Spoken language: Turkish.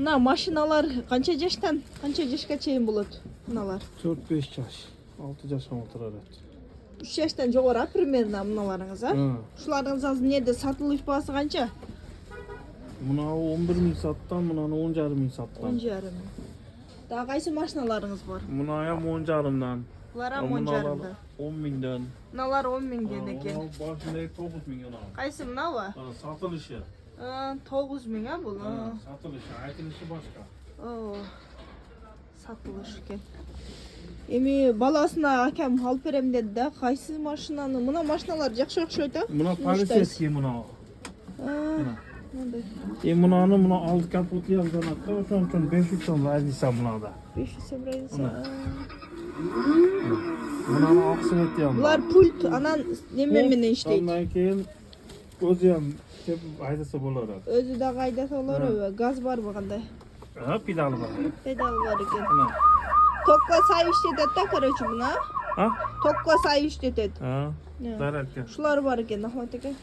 Mına maşinalar qancha yaşga чейин болот? Mınalar. 4-5 yaş. 6 yaşa oturardı. 3 yaştan жоғары примерно mınalarınız ha? Hı. Şularınız az nerede satılış bahası qancha? Buna 11.000 sattan, buna 10.500 sattan. 10,5. Daha qaysı maşinalarınız var? Buna ham 10.5'dan. Bular ham 10,5'dan. 10.000'dan. Mınalar 10.000'den eken. Başındaki 9.000 ona. Qaysı mına var? Satılışı. 9.000 ha bu. Satılışı, aytılışı başka. Oo. Satılış eken. Эми баласына акам алып берем деди да, кайсы машинаны? Мына машиналар жакшы окшойт а? Buna poliseski buna. Мындай. Bunanı buna aldı kaputu yazdan hatta o son son 500 son razıysa buna da. 500 сом разница. Bunanı aksın etti yandan. Булар пульт анан неме менен иштейт. Ondan keyin özü ham hep aydasa bolar. Өзү да кайдаса болор, газ барбы кандай? Ha pedalı var. Педал бар экен. Buna. Токко сай иштетет да, короче, мына. Ha? Токко сай иштетет. Ha. Ne? Zararken. Ушулар бар экен, Ахмат эке.